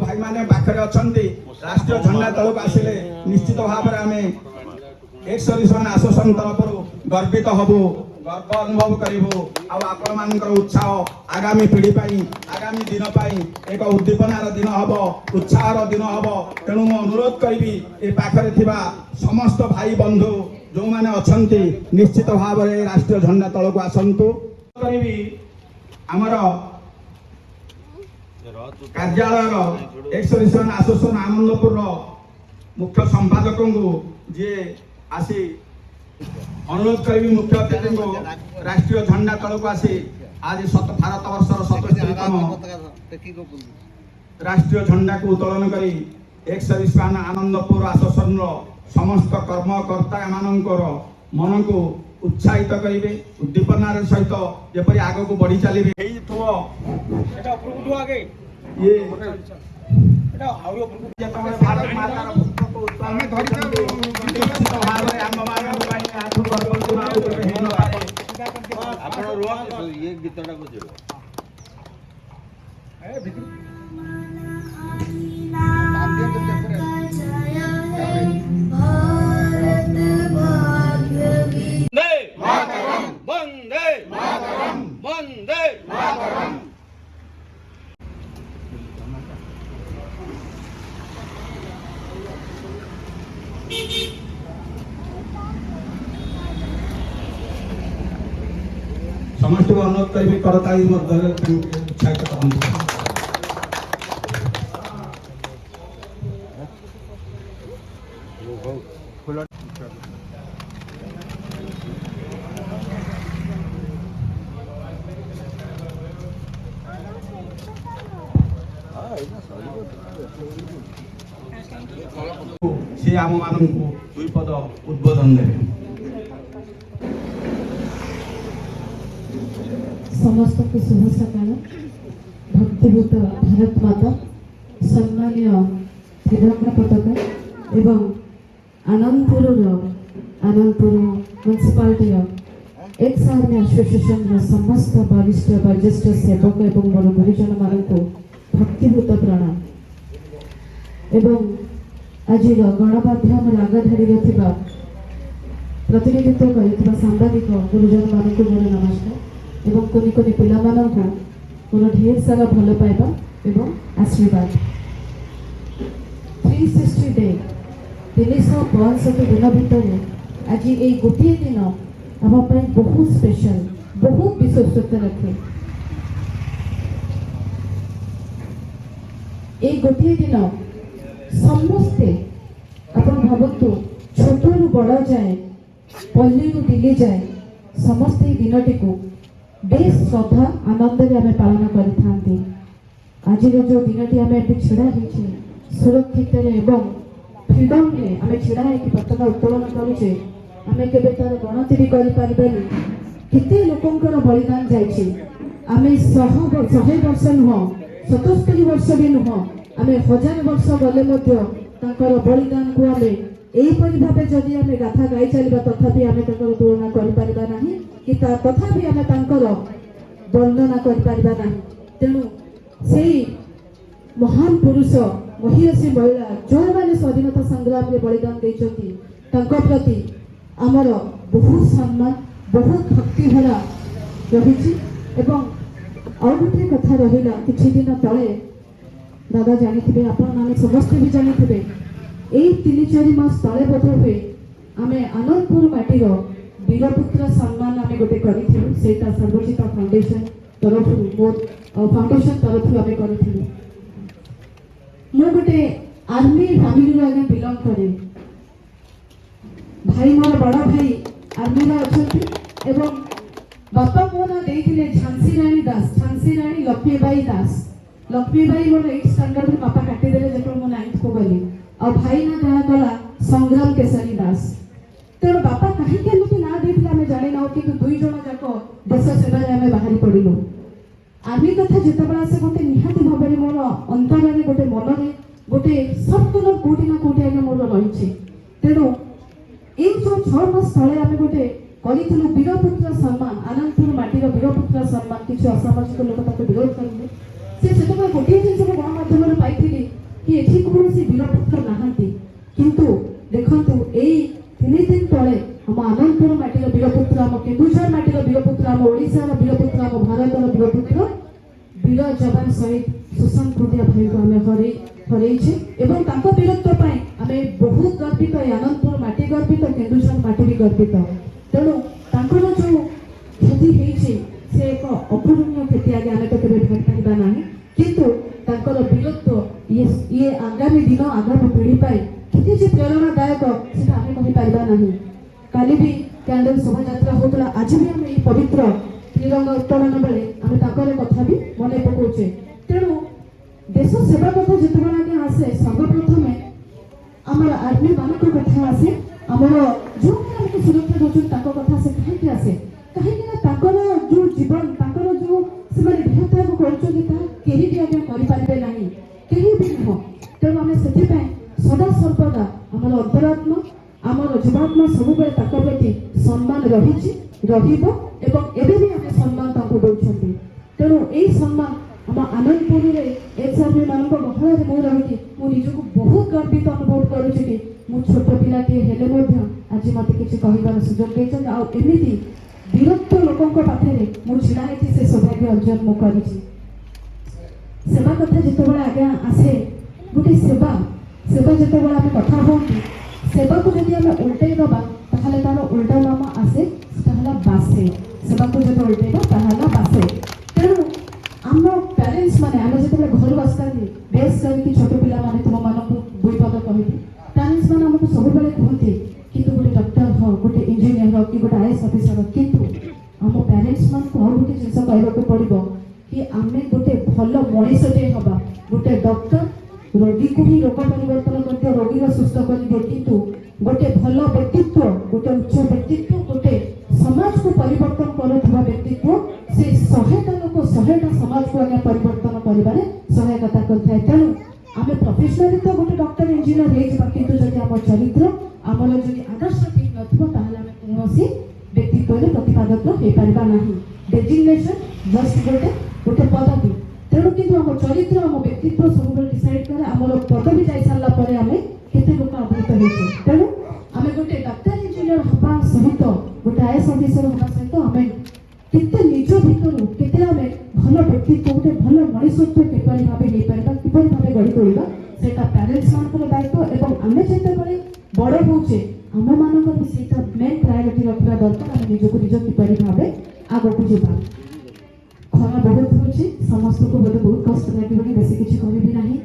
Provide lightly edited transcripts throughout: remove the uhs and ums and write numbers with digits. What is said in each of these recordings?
भाई माने पाखरे अछंती राष्ट्रीय झंडा तलक आसिले निश्चित भाव में आम एक सर्विसमैन एसोसिएशन तरफ गर्वित हबु गर्व अनुभव करूँ आपण मान उत्साह आगामी पीढ़ी आगामी दिन एक उद्दीपनार दिन हम उत्साहर दिन हम तेणु मु अनुरोध करी ए पाखरे थिबा समस्त भाई बंधु जो मैंने अच्छा निश्चित भाव में राष्ट्रीय झंडा तल को आसतु करी आमर कार्यालय एक्स सर्विसमैन एसोसिएशन आनंदपुर मुख्य संपादक को जी आसी अनुरोध करी मुख्य अतिथि को राष्ट्रीय झंडा तल को आसी आज भारत वर्षर 77तम राष्ट्रीय झंडा को उत्तोलन करी एक्स सर्विसमैन आनंदपुर एसोसिएशन समस्त कर्मकर्ता मानकर मन को उत्साहित करेंगे उद्दीपनार सहित जपरी आग को बढ़ी चलिए भारत मातार समस्त को अनुरोध करी करताली उत्साहित करते सी आम मान दुई पद उद्बोधन देवे। समस्त को शुभ सकाल। भक्तिभूत भारत माता सम्मानीय त्रिरंगा पताका एवं Anandpur municipality ex army association समस्त वरिष्ठ वयोज्येष्ठ सेवक एवं मोर गुरुजन मान भक्तिभूत प्रणाम एवं आज गणमाध्यम रागधाड़ी प्रतिनिधित्व कर सांबादिक गुरुजन मान मोर नमस्कार एवं कोनि कोनि पिला मानक मोर ढेर सारा भल पाइबा एवं आशीर्वाद। 360 डे 365 दिन भितर आज ये गोटे दिन आम बहुत स्पेशल बहुत विशेषता रखे। ये गोटे दिन समस्ते अपन भावतु छोट रु बड़ जाए पल्ली रु दिल्ली जाए समस्ते दिनटी को बेस श्रद्धा आनंद आम पालन करें। आज जो दिनटी आम छिड़ा सुरक्षित एवं फ्रीडम रे आम छिड़ा पताका उत्तोलन करुचे आम केबे तार गणति भी करें केते लोकंकर बलिदान जाइए आम 100 वर्ष नुह 77 वर्ष भी नुह आम 1000 वर्ष गले बलिदान को आम यहीपरि भाव जदि आम गाथा गाई चलवा तथापि आम तुलना कर कि तथापि आम वर्णना कर तेणु से महान पुरुष महिषी महिला जो मैंने स्वाधीनता संग्राम में बलिदान देती प्रति आमर बहुत सम्मान बहुत भक्ति भरा रही। और गोटे कथा रहा किछि दिन तले दादा जानी आपण मैंने समस्त भी जानी यही 3-4 मास तले बोध हुए आम आनंदपुर माटीर वीरपुत्र सम्मान आम गोटे करूँ सर्वजिता फाउंडेशन तरफ मोर फाउंडेशन तरफ आम करूँ। मु गोटे आर्मी फैमिली आगे बिलंग करे भाई मोर बड़ भाई आर्मी अच्छा एवं बापा मो ना देते झांसी राणी दास झांसी राणी लक्ष्मीबाई दास लक्ष्मीबाई मोर 8th स्टैंडर्ड में बापा काटिदेले जो मो 9th को गली और भाई ना क्या कला संग्राम केसरी दास तेणु बापा कहीं ना देते आम जानी ना कि 2 जन जाक देश सेवा आम बाहरी पड़ू आर्मी कथा जितेबाला से गोटे निहाती भाव में मोर अंतर में गोटे मन में गोटे सबदिन कौटी ना कौटी आगे मोर रही तेणु ये जो 6 मास तले आम गोटे करूँ वीरपुत्र सम्मान आनंदपुर माटीर वीरपुत्र सम्मान किसी असामाजिक लोक विरोध करेंगे से गोटे जिन गणमाध्यम पाई कि एठी कौन से वीरपुत्र नहांती किंतु देखंतु एई 3 दिन तले हम आनंदपुर माटीर वीरपुत्र हम केन्दुझर माटीर वीरपुत्र हम ओडिशार वीरपुत्र हम भारतर वीरपुत्र वीर जवान शहीद सुशांत कुंडिया भाई को हमें हरइछे एवं तांको वीरत्व पाई आमे बहुत गर्वित आनंदपुर माटी गर्वित केन्दुझर माटी भी गर्वित तेणु तांकर जो क्षति होइछे से एक अपूरणीय क्षति आगे आमे तो केबे भाग पाइबा नाही किंतु तांकर वीरत्व ये आगामी दिन आगामी पीढ़ी पाई किती जे प्रेरणादायक सेटा आमे कहि पाइबा नाही काली भी कैंडल शोभा यात्रा होतला आज भी आमे ई पवित्र त्रिरंगा उत्तोलन बेले आमे तांकर कथा भी मने पकोचे तेणु देश सेवा कथा जितबे आगे आसे सर्वप्रथमे हमर आर्मी मानक कथा आसे हमर जो हमको सुरक्षा दोचन ताको कथा से कहि आसे कहि ना ताकर जो जीवन ताकर जो से माने देहत्याग करछो ता केही भी आगे करि पारबे नाही केही भी न तेणु आमे सेति पय सदा सर्वदा हमर अंतरात्मा हमर जीवात्मा सब बेले ताको प्रति सम्मान रहिछि रहिबो एवं एबे भी आमे सम्मान ताको दोछन्ती तेणु एई सम्मान हम आनंदपुर रे एचआरबी मानक गहଳରେ मु रहिति मु निजको बहुत गर्वित अनुभव करूछि कि मु छोट पिलाटी हेले ମଧ୍ୟ आज मते किछि कहिबार सुযোଗ ଦେଇछन आ एमिति वीरत्व लोकଙ୍କ पाखरे मु छिड़ा हेति से सौभाग्य अर्जन मु करिछि सेवा कथा जेतबेला आगे आसे गोटे सेवा सेवा जेतबेला आमे कथा होंती सेवा को यदि आमे उल्टै दबा ताहले तार उल्टा नाम आसे ताहला बासे सेवा को जब उल्टैबा ताहला बासे तेणु आम पेरेन्ट्स माने आमे जेतबेला घर आसतानी बेस करके छोट पिला माने तुम मानक दुई पद कहबी पेरेन्ट्स माने हमको सब बेले कहते किंतु गोटे डॉक्टर हो गोटे इंजीनियर हो कि गोटे आईएएस ऑफिसर हो किंतु हम पेरेन्ट्स मान को और गोटे जिंस कहबा पड़िबो कि आमे गोटे भलो मनीषटे हबा गोटे डॉक्टर रोगी को ही रोग परिवर्तन करके रोगी को सुस्थ कर दे किंतु गोटे भलो व्यक्तित्व गोटे उच्च व्यक्तित्व गोटे समाज को परिवर्तन करुवा व्यक्तित्व से 100टा लोक 100टा समाज को आगे परिवर्तन करिबारे सहायता करथाय तेणु आमे प्रोफेशनली तो गोटे डॉक्टर इंजीनियर हे जिबा किंतु जदि हम चरित्र हमर जदि आदर्श ठीक नथबो ताहले आमे कोनोसी व्यक्तित्व रे प्रतिपादक हे परिबा नाही डेजिग्नेशन जस्ट गोटे पदवी तेणु किंतु हम चरित्र हम व्यक्तित्व सब बेले डिसाइड करे हमर पदवी जाई सारला परे आमे केते लोक आवृत होइछे तेणु आमे गोटे डॉक्टर इंजीनियर हबा सहित गोटे आईएएस ऑफिसर हबा सहित आमे केते निज भितरु केते आमे भलो व्यक्तित्व गोटे भलो मनीषत्व केपरि भाबे नै परिबा केपरि भाबे गढी तोड़िबा सेटा पेरेंट्स मानकर दायित्व एवं आमे जेते बळे बड़ होउछे आम मानकर सेटा मेन प्रायोरिटी रखिबा दरकार आमे निजको निज केपरि भाबे आगो जिबा खरा बहुत होउछे समस्त को बोले बहुत कष्ट लागिबनी बेसी किछि कहबी नाही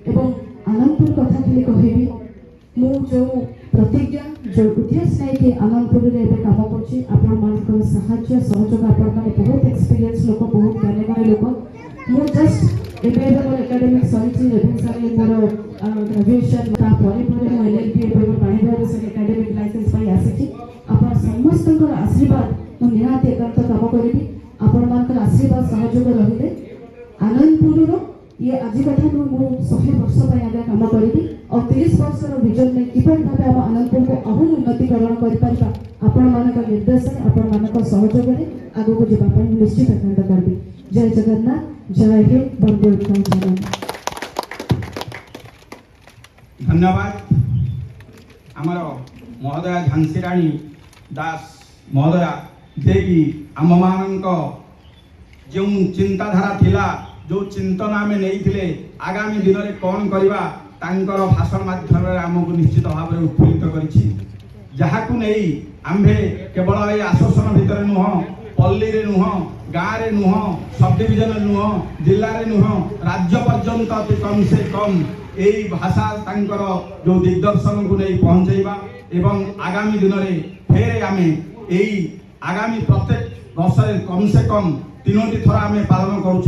एवं आनंदपुर कथा खाली कहबी मु जो प्रतिज्ञा जो उद्देश्य नै कि आनंदपुर रे एबे काम करछि आपण मानकर सहायता सहयोग आपण माने बहुत एक्सपीरियंस लोक बहुत ज्ञानी लोक मु जस्ट एबे मोर एकेडमिक सरिछि रेभेन्सा रे मोर ग्रेजुएशन ता परे परे मु एलएलबी एबे बाणिज्य से एकेडमिक लाइसेंस पाई आसिछि आपण समस्तकर आशीर्वाद मु निहात एकांत काम करिबी आपण मानकर आशीर्वाद सहयोग रहिले आनंदपुर रो ये आज कथा मु 100 वर्ष पय आगे काम करिबी और 30 वर्ष रो विजन में किपरि भाबे हम आनंदपुर को अहुन उन्नतिकरण करि परिबा आपण मानकर निर्देशन आपण मानकर सहयोग रे आगो को जिबा पय निश्चित एकांत करबी जय जगन्नाथ जय हिंद वंदे उत्तम धन्यवाद आमर महोदया झांसी रानी दास महोदया देवी आम मानक जो चिंताधारा थिला जो चिंतन आम नहीं आगामी दिन में कौन करवा तांकर भाषण माध्यम आमको निश्चित भाव में उत्फुल्लित करिछि जहाकु नहीं आम्भे केवल ये आश्वासन भितर नुह पल्ली रे नुह गाँव रे नुह सब डिविजन नुह जिले में नुह राज्य पर्यंत अति कम से कम यही भाषा तांकर जो दिग्दर्शन को नहीं पहुँचेबा एवं आगामी दिन में फेर आम यही आगामी प्रत्येक वर्ष कम से कम 3टी थर आम पालन करुँच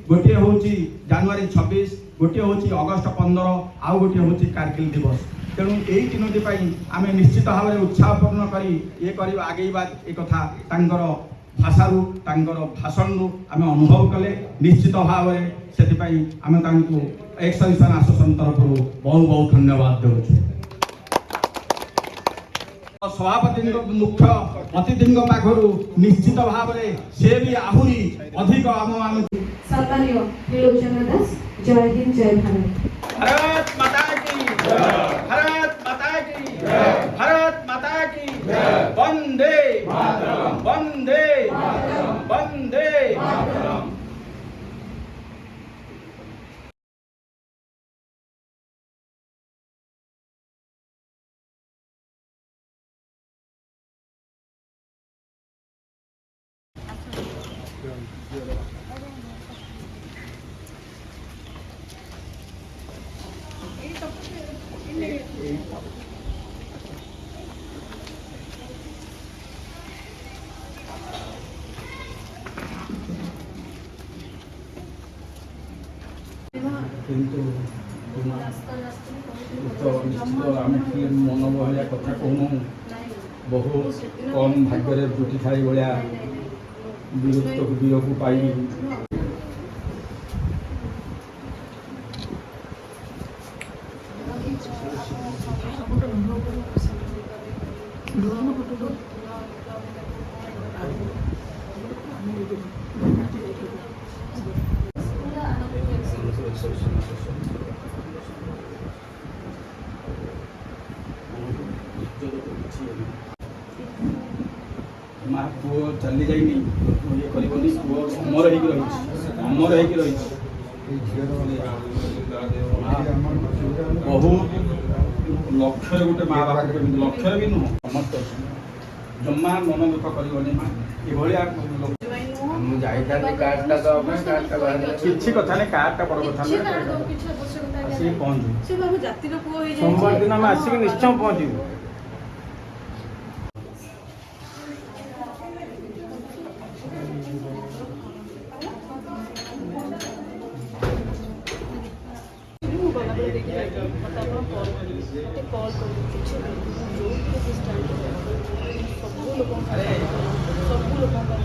गोटे हूँ जनवरी 26 गोटे हूँ अगस्ट 15 आउ गोटे हूँ कारगिल दिवस तेणु यही 3टी आम निश्चित भाव में उत्साहपूर्ण करी ये आगेबा एक कथा भाषा भाषण आम अनुभव कले निश्चित भाव में से आम एक्सटेंशन एसोसिएशन तरफ बहुत बहुत धन्यवाद देउछु। सभापति मुख्य अतिथि पाखु निश्चित भाव से भी आहरी अधिक आम सम्मानीय त्रिलोचन दास जय हिंद जय भारत। भारत माता की भारत माता की भारत माता की वंदे वंदे वंदे। କିନ୍ତୁ ନିଶ୍ଚିତ ଆମେ ଟିକେ ମନ ବହଳିଆ କଥା କହୁନୁ ବହୁତ କମ୍ ଭାଗ୍ୟରେ ଜୁଟି ଥାଇ ଭଳିଆ ବୀରକୁ ପାଇ माँ पुओ चली जाइनी ये करबनी पुओ अमर होइक रही बहुत लक्ष्य गोटे माँ बाप लक्ष्य भी नुह समस्त जमा मन दुख करबनी माँ ये किसी कथा नहीं कार्डटा बड़ कथा नहीं पहुँचू सोमवार दिन आम आसिक निश्चय पहुँचू। सब लोग